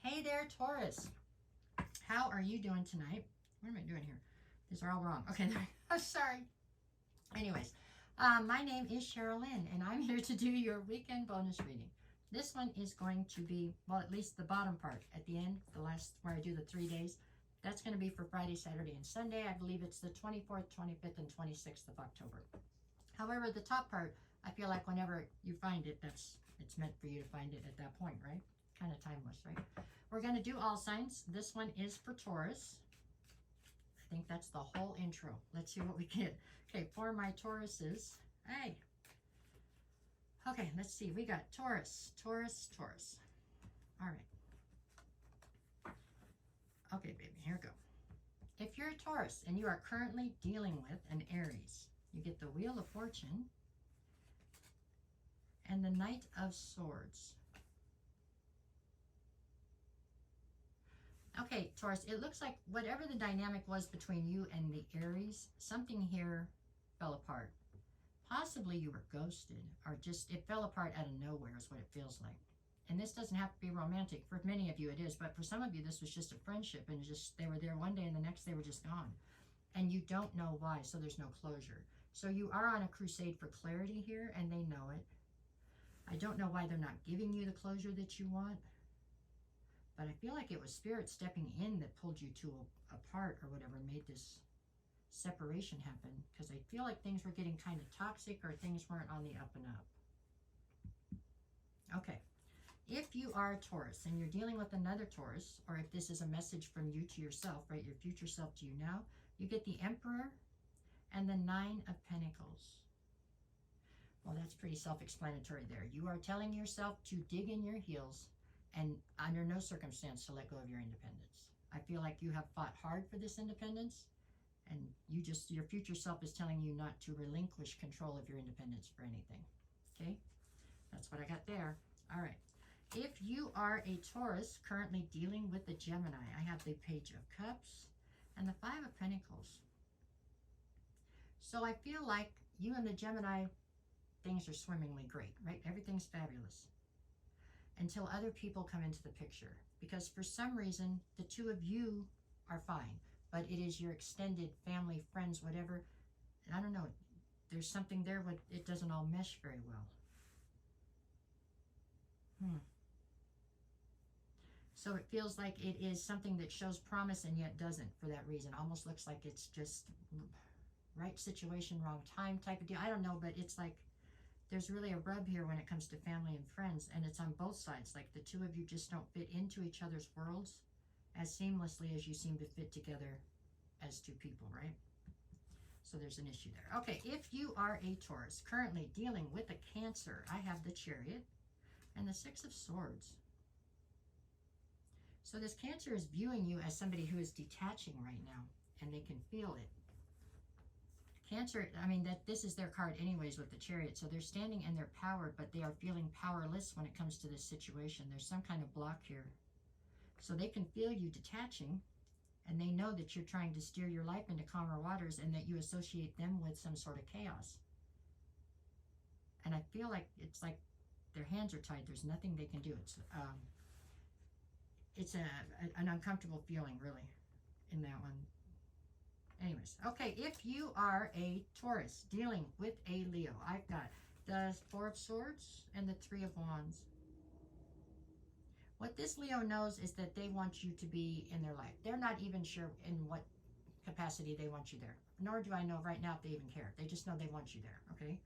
Hey there, Taurus. How are you doing tonight? What am I doing here? These are all wrong. Okay, I'm sorry. Anyways, my name is Sherilyn, and I'm here to do your weekend bonus reading. This one is going to be, well, at least the bottom part at the end, the last where I do the 3 days. That's going to be for Friday, Saturday, and Sunday. I believe it's the 24th, 25th, and 26th of October. However, the top part, I feel like whenever you find it, it's meant for you to find it at that point, right? Kind of timeless, right? We're going to do all signs. This one is for Taurus. I think that's the whole intro. Let's see what we get. Okay, for my Tauruses. Hey. Okay, let's see. We got Taurus, Taurus, Taurus. All right. Okay, baby, here we go. If you're a Taurus and you are currently dealing with an Aries, you get the Wheel of Fortune and the Knight of Swords. Okay, Taurus, it looks like whatever the dynamic was between you and the Aries, something here fell apart. Possibly you were ghosted, or just it fell apart out of nowhere is what it feels like. And this doesn't have to be romantic. For many of you it is, but for some of you this was just a friendship, and just they were there one day and the next they were just gone. And you don't know why, so there's no closure. So you are on a crusade for clarity here, and they know it. I don't know why they're not giving you the closure that you want. But I feel like it was Spirit stepping in that pulled you two apart or whatever, made this separation happen. Because I feel like things were getting kind of toxic or things weren't on the up and up. Okay. If you are a Taurus and you're dealing with another Taurus, or if this is a message from you to yourself, right, your future self to you now, you get the Emperor and the Nine of Pentacles. Well, that's pretty self-explanatory there. You are telling yourself to dig in your heels and under no circumstance to let go of your independence. I feel like you have fought hard for this independence, and your future self is telling you not to relinquish control of your independence for anything. Okay? That's what I got there. All right. If you are a Taurus currently dealing with the Gemini, I have the Page of Cups and the Five of Pentacles. So I feel like you and the Gemini, things are swimmingly great, right? Everything's fabulous. Until other people come into the picture. Because for some reason, the two of you are fine. But it is your extended family, friends, whatever. I don't know. There's something there where it doesn't all mesh very well. So it feels like it is something that shows promise and yet doesn't for that reason. Almost looks like it's just right situation, wrong time type of deal. I don't know, but it's like there's really a rub here when it comes to family and friends, and it's on both sides. Like the two of you just don't fit into each other's worlds as seamlessly as you seem to fit together as two people, right? So there's an issue there. Okay, if you are a Taurus currently dealing with a Cancer, I have the Chariot and the Six of Swords. So this Cancer is viewing you as somebody who is detaching right now, and they can feel it. Cancer, I mean, this is their card anyways with the Chariot. So they're standing in their power, but they are feeling powerless when it comes to this situation. There's some kind of block here. So they can feel you detaching, and they know that you're trying to steer your life into calmer waters and that you associate them with some sort of chaos. And I feel like it's like their hands are tied. There's nothing they can do. It's an uncomfortable feeling, really, in that one. Anyways, okay, if you are a Taurus dealing with a Leo, I've got the Four of Swords and the Three of Wands. What this Leo knows is that they want you to be in their life. They're not even sure in what capacity they want you there. Nor do I know right now if they even care. They just know they want you there, okay?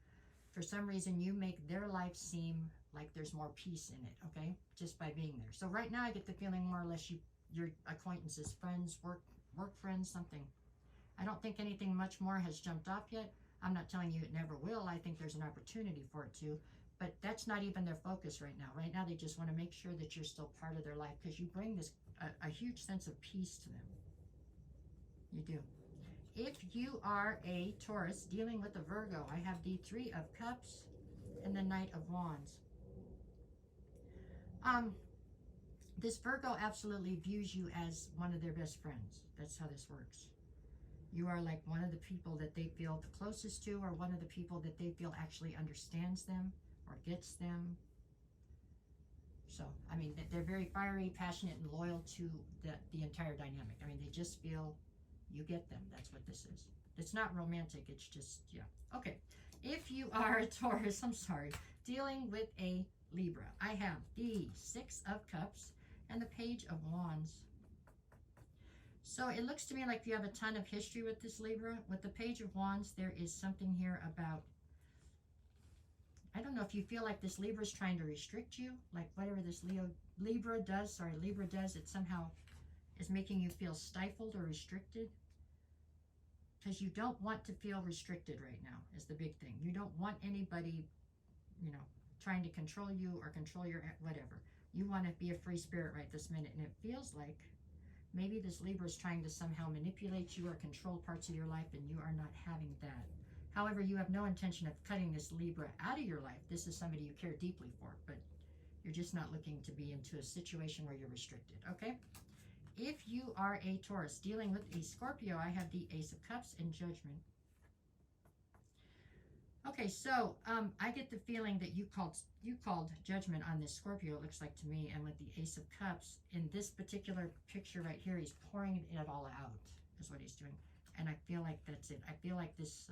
For some reason, you make their life seem like there's more peace in it, okay? Just by being there. So right now, I get the feeling more or less your acquaintances, friends, work friends, something. I don't think anything much more has jumped off yet. I'm not telling you it never will. I think there's an opportunity for it to, but that's not even their focus right now. Right now, they just want to make sure that you're still part of their life because you bring this a huge sense of peace to them. You do. If you are a Taurus dealing with a Virgo, I have the Three of Cups and the Knight of Wands. This Virgo absolutely views you as one of their best friends. That's how this works. You are like one of the people that they feel the closest to, or one of the people that they feel actually understands them or gets them. So, I mean, they're very fiery, passionate, and loyal to the entire dynamic. I mean, they just feel you get them. That's what this is. It's not romantic. It's just, yeah. Okay. If you are a Taurus, I'm sorry, dealing with a Libra, I have the Six of Cups and the Page of Wands. So it looks to me like you have a ton of history with this Libra. With the Page of Wands, there is something here about, I don't know if you feel like this Libra is trying to restrict you, like whatever this Libra does, it somehow is making you feel stifled or restricted. Because you don't want to feel restricted right now is the big thing. You don't want anybody, you know, trying to control you or control your whatever. You want to be a free spirit right this minute. And it feels like maybe this Libra is trying to somehow manipulate you or control parts of your life, and you are not having that. However, you have no intention of cutting this Libra out of your life. This is somebody you care deeply for, but you're just not looking to be into a situation where you're restricted, okay? If you are a Taurus dealing with a Scorpio, I have the Ace of Cups and Judgment. Okay, so I get the feeling that you called Judgment on this Scorpio, it looks like to me, and with the Ace of Cups, in this particular picture right here, he's pouring it all out, is what he's doing. And I feel like that's it. I feel like this,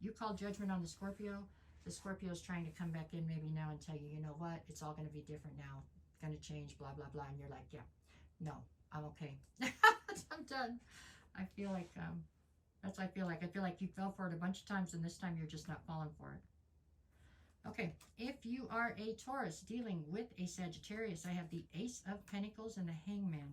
you called Judgment on the Scorpio is trying to come back in maybe now and tell you, you know what, it's all going to be different now, it's going to change, blah, blah, blah, and you're like, yeah, no, I'm okay. I'm done. I feel like, that's what I feel like. I feel like you fell for it a bunch of times, and this time you're just not falling for it. Okay, if you are a Taurus dealing with a Sagittarius, I have the Ace of Pentacles and the Hangman.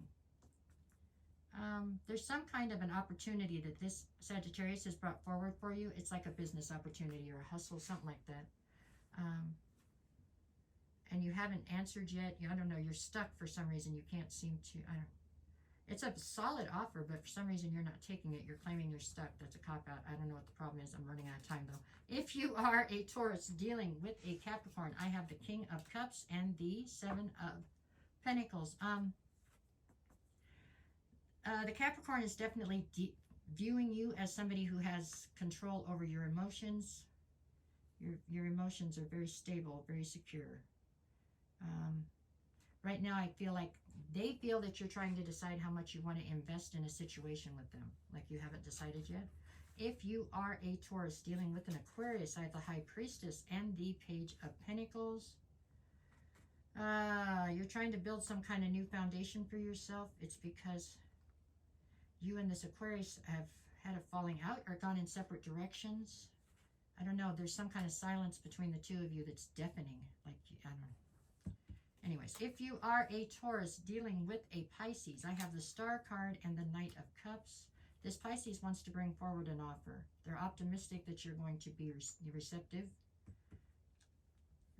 There's some kind of an opportunity that this Sagittarius has brought forward for you. It's like a business opportunity or a hustle, something like that. And you haven't answered yet. I don't know, you're stuck for some reason. You can't seem to, it's a solid offer, but for some reason you're not taking it. You're claiming you're stuck. That's a cop-out. I don't know what the problem is. I'm running out of time, though. If you are a Taurus dealing with a Capricorn, I have the King of Cups and the Seven of Pentacles. The Capricorn is definitely viewing you as somebody who has control over your emotions. Your emotions are very stable, very secure. Right now, I feel like they feel that you're trying to decide how much you want to invest in a situation with them, like you haven't decided yet. If you are a Taurus dealing with an Aquarius, I have the High Priestess and the Page of Pentacles. You're trying to build some kind of new foundation for yourself. It's because you and this Aquarius have had a falling out or gone in separate directions. I don't know. There's some kind of silence between the two of you that's deafening. Like, I don't know. Anyways, if you are a Taurus dealing with a Pisces, I have the Star card and the Knight of Cups. This Pisces wants to bring forward an offer. They're optimistic that you're going to be receptive.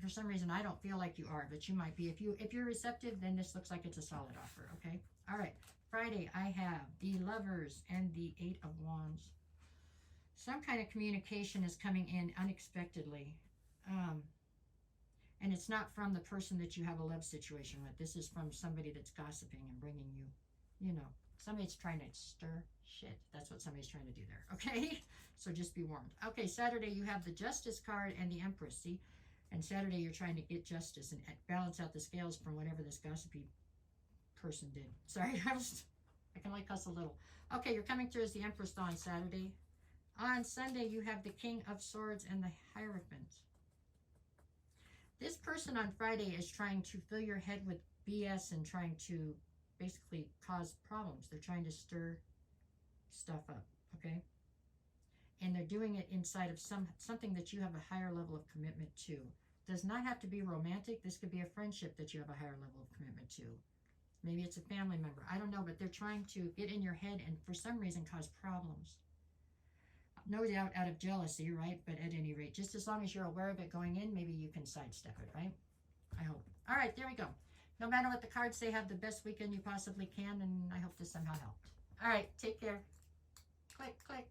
For some reason, I don't feel like you are, but you might be. If you're receptive, then this looks like it's a solid offer, okay? All right, Friday, I have the Lovers and the Eight of Wands. Some kind of communication is coming in unexpectedly. And it's not from the person that you have a love situation with. This is from somebody that's gossiping and bringing you, you know, somebody's trying to stir shit. That's what somebody's trying to do there, okay? So just be warned. Okay, Saturday, you have the Justice card and the Empress, see? And Saturday, you're trying to get justice and balance out the scales from whatever this gossipy person did. Sorry, I can only cuss a little. Okay, you're coming through as the Empress on Saturday. On Sunday, you have the King of Swords and the Hierophant. This person on Friday is trying to fill your head with BS and trying to basically cause problems. They're trying to stir stuff up, okay? And they're doing it inside of something that you have a higher level of commitment to. Does not have to be romantic. This could be a friendship that you have a higher level of commitment to. Maybe it's a family member. I don't know, but they're trying to get in your head and for some reason cause problems. No doubt out of jealousy, right? But at any rate, just as long as you're aware of it going in, maybe you can sidestep it, right? I hope. All right, there we go. No matter what the cards say, have the best weekend you possibly can, and I hope this somehow helped. All right, take care. Click, click.